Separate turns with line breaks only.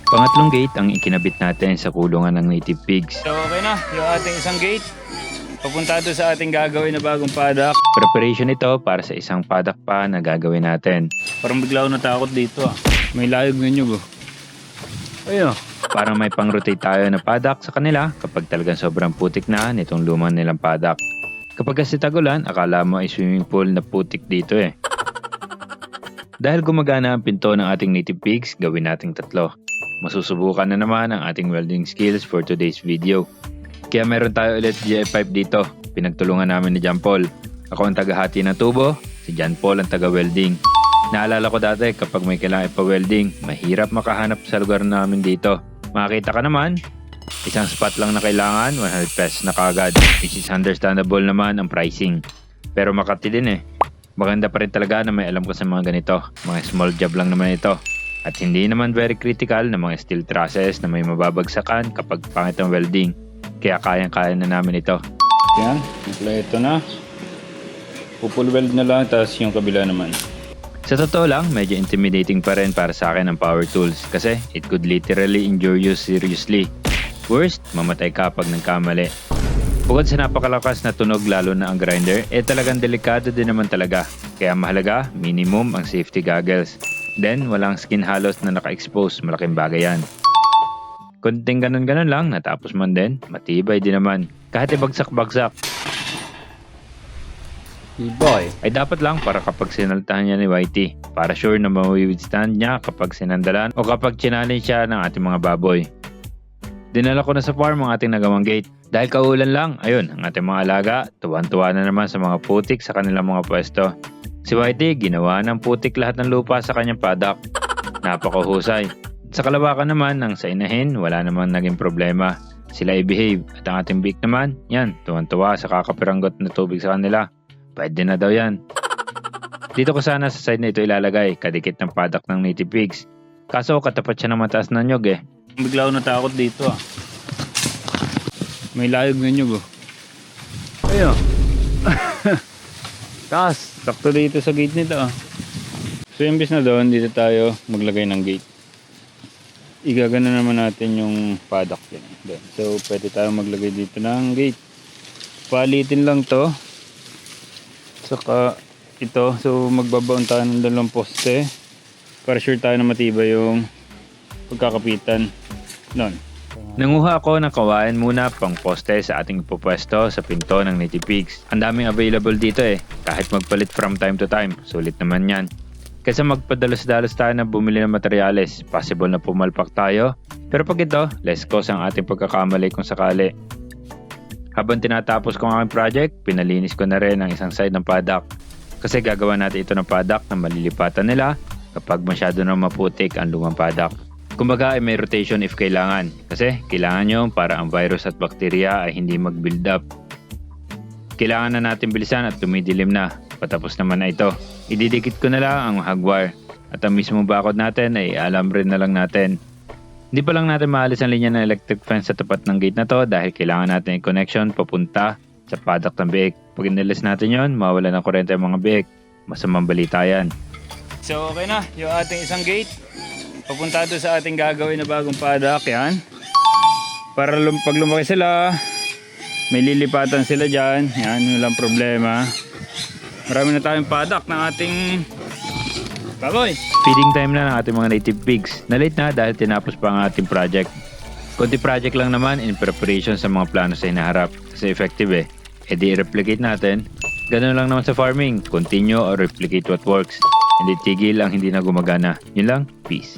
Pangatlong gate ang ikinabit natin sa kulungan ng native pigs.
So okay na, yung ating isang gate. Papunta doon sa ating gagawin na bagong paddock.
Preparation ito para sa isang paddock pa na gagawin natin.
Parang bigla ako natakot dito ah. May layog na nyug oh. Ayun.
Para may pang-rotate tayo na paddock sa kanila kapag talagang sobrang putik na nitong lumang nilang paddock. Kapag kasi tagulan, akala mo ay swimming pool na putik dito eh. Dahil gumagana ang pinto ng ating native pigs, gawin nating tatlo. Masusubukan na naman ang ating welding skills for today's video. Kaya meron tayo ulit GI pipe dito. Pinagtulungan namin ni John Paul. Ako ang tagahati ng tubo, si John Paul ang taga-welding. Naalala ko dati kapag may kailangan ipa-welding, mahirap makahanap sa lugar namin dito. Makakita ka naman, isang spot lang na kailangan, 100 pesos na kagad. Which is understandable naman ang pricing. Pero Makati din eh. Maganda pa rin talaga na may alam ko sa mga ganito. Mga small job lang naman ito. At hindi naman very critical na mga steel trusses na may mababagsakan kapag pangit ang welding. Kaya kayang-kaya na namin ito.
Yan, kompleto na. Full weld na lang, tapos yung kabila naman.
Sa totoo lang, medyo intimidating pa rin para sa akin ang power tools kasi it could literally injure you seriously. Worst, mamatay ka pag nagkamali. Bukod sa napakalakas na tunog lalo na ang grinder, talagang delikado din naman talaga. Kaya mahalaga, minimum ang safety goggles. Then, walang skin halos na naka-expose, malaking bagay yan. Kunting ganun-ganun lang, natapos man din, matibay din naman. Kahit ibagsak-bagsak.
Boy.
Ay dapat lang para kapag sinaltahan niya ni Whitey. Para sure na mawi-withstand niya kapag sinandalan o kapag challenge siya ng ating mga baboy. Dinala ko na sa farm ang ating nagawang gate. Dahil kaulan lang, ayun, ang ating mga alaga, tuwan-tuwa na naman sa mga putik sa kanilang mga pwesto. Si Whitey, ginawa ng putik lahat ng lupa sa kanyang paddock. Napakahusay. Sa kalawakan naman ng sa inahin, wala naman naging problema. Sila i-behave at ang ating beak naman, yan, tuwan-tuwa sa kakapiranggot na tubig sa kanila. Pwede na daw yan. Dito ko sana sa side na ito ilalagay, kadikit ng paddock ng native pigs. Kaso katapat siya ng mataas na nyog eh.
Bigla ako natakot dito ah. May layog na nyug oh. Ayun. Taas, sakto dito sa gate nito ah. So imbis na doon, dito tayo maglagay ng gate. Igagana naman natin yung paddock yan. So pwede tayo maglagay dito ng gate. Palitin lang to. Saka ito, so magbabaon tayo ng dalawang poste para sure tayo na matibay yung pagkakapitan nun.
Nanguha ako ng kawain muna pang poste sa ating pupwesto sa pinto ng native pigs. Ang daming available dito eh, kahit magpalit from time to time, sulit naman yan. Kaysa magpadalos-dalos tayo na bumili ng materyales, possible na pumalpak tayo. Pero pag ito, less cost ang ating pagkakamali kung sakali. Habang tinatapos ko ang aking project, pinalinis ko na rin ang isang side ng paddock. Kasi gagawa natin ito ng paddock na malilipatan nila kapag masyado na maputik ang lumang paddock. Kumbaga ay may rotation if kailangan. Kasi kailangan nyo para ang virus at bakterya ay hindi mag-build up. Kailangan na natin bilisan at tumidilim na. Patapos naman na ito. Ididikit ko na lang ang hagwire. At ang mismo bakod natin ay alambre na lang natin. Hindi pa lang natin maalis ang linya ng electric fence sa tapat ng gate na to dahil kailangan natin yung connection papunta sa paddock ng biik. Pag inalis natin yon, mawala ng kuryente ang mga biik. Masamang balita yan.
So okay na, yung ating isang gate. Papunta doon sa ating gagawin na bagong paddock yan. Para pag lumaki sila, may lilipatan sila dyan. Yan, walang problema. Marami na tayong paddock ng ating baboy.
Feeding time na ng ating mga native pigs. Na-late na dahil tinapos pa ang ating project. Konti project lang naman in preparation sa mga plano sa hinaharap. Kasi effective eh. E di replicate natin. Ganun lang naman sa farming. Continue or replicate what works. Hindi tigil ang hindi na gumagana. Yun lang. Peace.